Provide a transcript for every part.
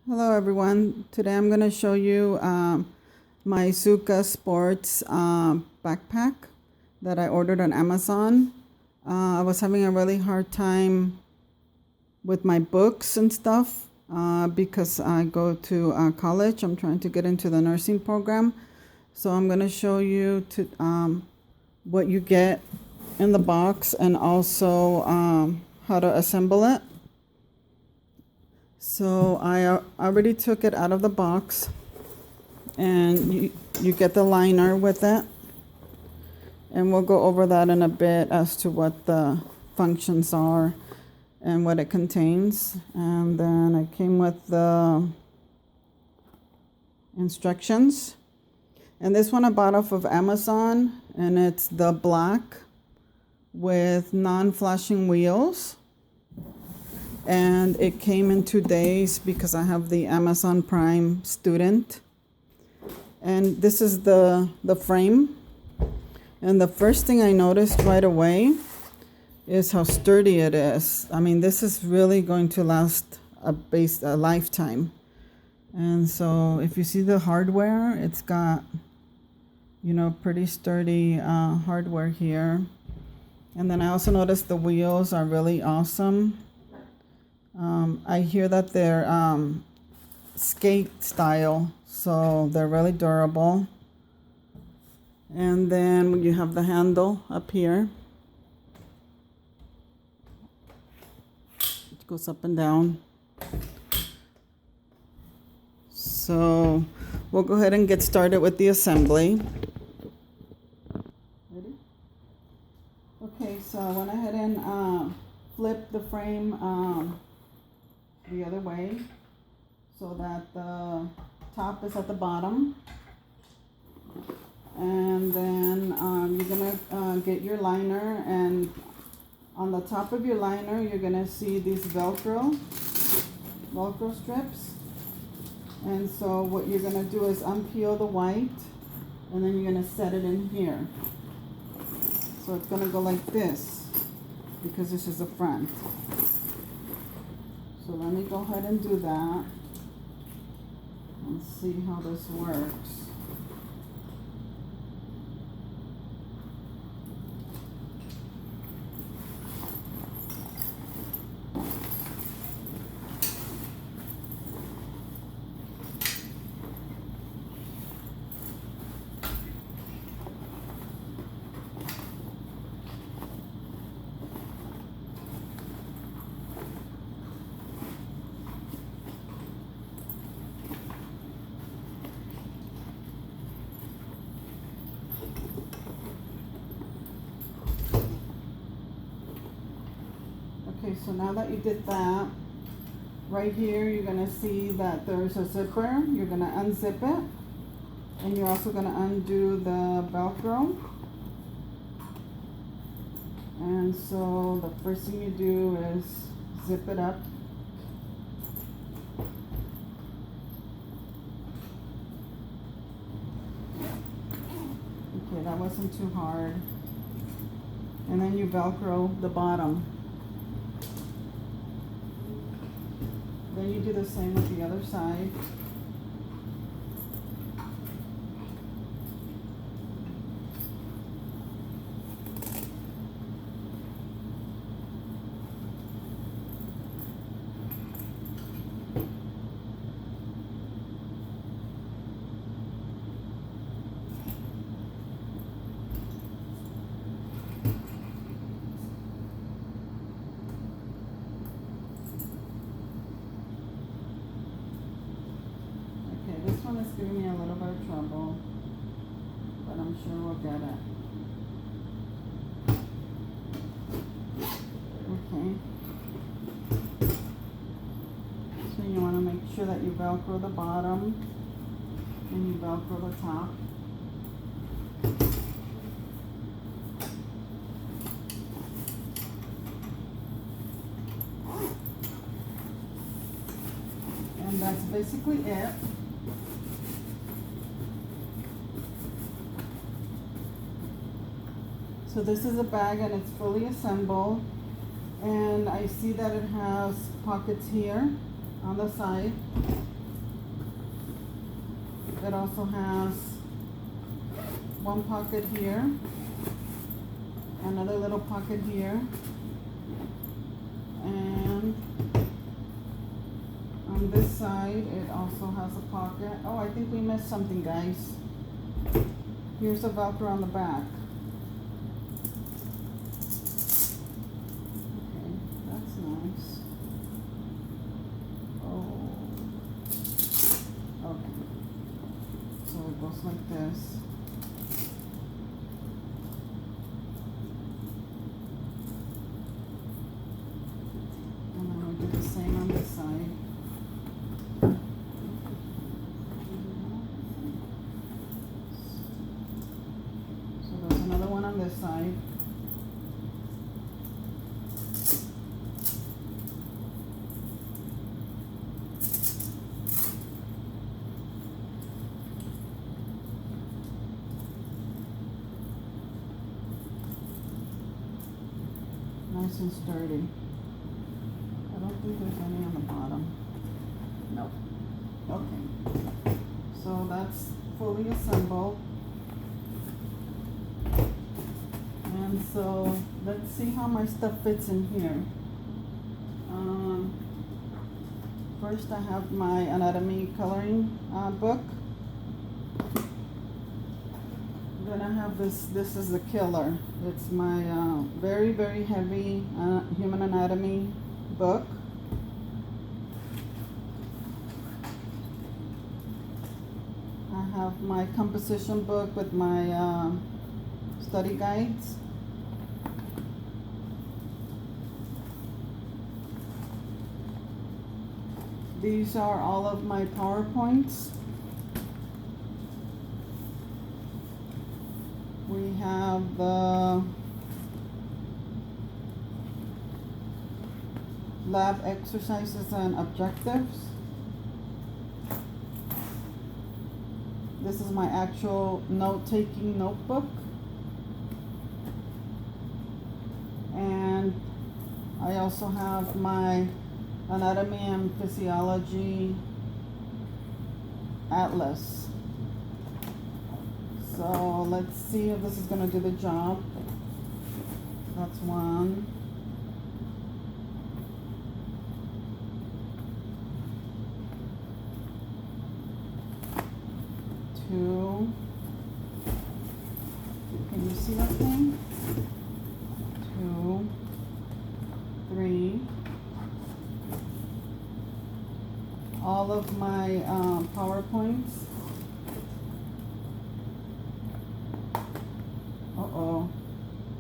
Hello everyone. Today I'm going to show you my Zuca Sports backpack that I ordered on Amazon. I was having a really hard time with my books and stuff because I go to college. I'm trying to get into the nursing program. So I'm going to show you what you get in the box and also how to assemble it. So I already took it out of the box, and you get the liner with it, and we'll go over that in a bit as to what the functions are and what it contains. And then it came with the instructions, and this one I bought off of Amazon, and it's the black with non-flashing wheels. And it came in 2 days because I have the Amazon Prime student. And this is the frame. And the first thing I noticed right away is how sturdy it is. I mean, this is really going to last a lifetime. And so if you see the hardware, it's got, pretty sturdy hardware here. And then I also noticed the wheels are really awesome. I hear that they're skate style, so they're really durable. And then you have the handle up here. It goes up and down. So we'll go ahead and get started with the assembly. Ready? Okay, so I went ahead and flipped the frame the other way so that the top is at the bottom, and then you're gonna get your liner, and on the top of your liner you're gonna see these velcro strips. And so what you're gonna do is unpeel the white, and then you're gonna set it in here. So it's gonna go like this because this is the front. So let me go ahead and do that and see how this works. Okay, so now that you did that, right here you're going to see that there's a zipper. You're going to unzip it, and you're also going to undo the Velcro. And so the first thing you do is zip it up. Okay, that wasn't too hard. And then you Velcro the bottom. Then you do the same with the other side. This one is giving me a little bit of trouble, but I'm sure we'll get it. Okay. So you want to make sure that you Velcro the bottom and you Velcro the top. And that's basically it. So this is a bag, and it's fully assembled, and I see that it has pockets here on the side, It also has one pocket here, another little pocket here, and on this side it also has a pocket. Oh, I think we missed something, guys. Here's a Velcro on the back. Okay, that's nice. Oh, okay. So it goes like this. And then we'll do the same on this side. So there's another one on this side. Nice and sturdy. I don't think there's any on the bottom. Nope. Okay. So that's fully assembled. And so let's see how my stuff fits in here. First I have my anatomy coloring book. Then I have this is the killer. It's my very, very heavy human anatomy book. I have my composition book with my study guides. These are all of my PowerPoints. We have the lab exercises and objectives. This is my actual note-taking notebook. And I also have my anatomy and physiology atlas. So let's see if this is going to do the job. That's one. Two. Can you see that thing? 2, 3. All of my PowerPoints.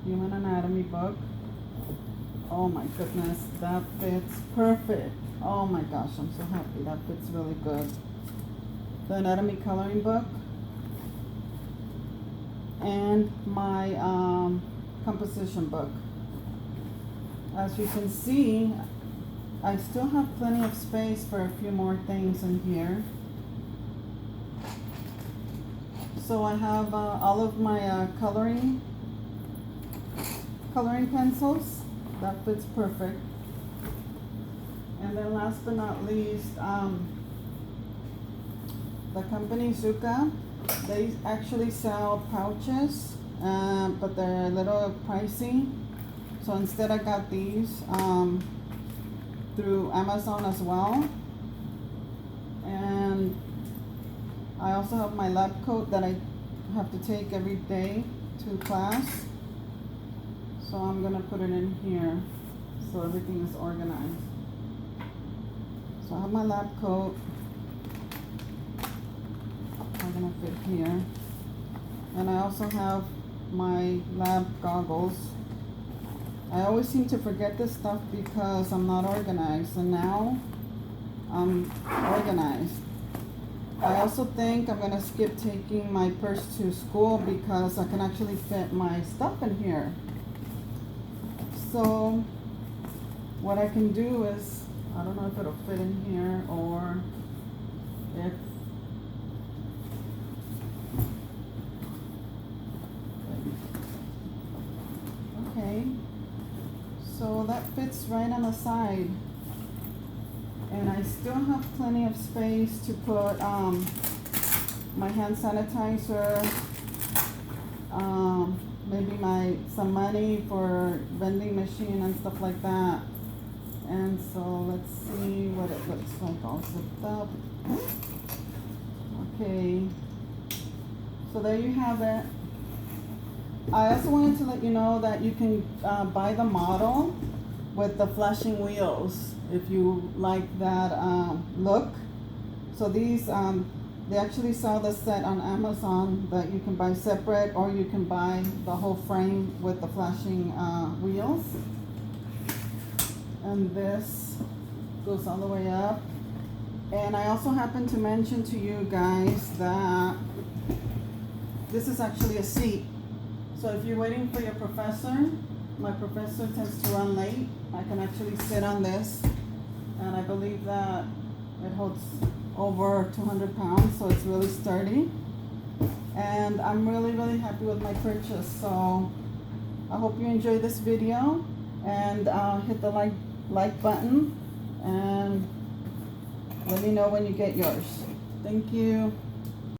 Human anatomy book. Oh my goodness, that fits perfect. Oh my gosh, I'm so happy. That fits really good. The anatomy coloring book. And my composition book. As you can see, I still have plenty of space for a few more things in here. So I have all of my coloring pencils. That fits perfect. And then last but not least, the company Zuca, they actually sell pouches, but they're a little pricey. So instead I got these through Amazon as well. And I also have my lab coat that I have to take every day to class. So I'm gonna put it in here so everything is organized. So I have my lab coat. I'm gonna fit here. And I also have my lab goggles. I always seem to forget this stuff because I'm not organized, and now I'm organized. I also think I'm gonna skip taking my purse to school because I can actually fit my stuff in here. So what I can do is, I don't know if it'll fit in here or if okay. So that fits right on the side. And I still have plenty of space to put my hand sanitizer, maybe some money for vending machine and stuff like that. And so let's see what it looks like all zipped up. Okay, so there you have it. I also wanted to let you know that you can buy the model with the flashing wheels if you like that look. So these, they actually sell the set on Amazon that you can buy separate, or you can buy the whole frame with the flashing wheels. And this goes all the way up. And I also happened to mention to you guys that this is actually a seat. So if you're waiting for your professor, my professor tends to run late, I can actually sit on this, and I believe that it holds over 200 pounds, so it's really sturdy. And I'm really, really happy with my purchase. So I hope you enjoyed this video, and hit the like button, and let me know when you get yours. Thank you.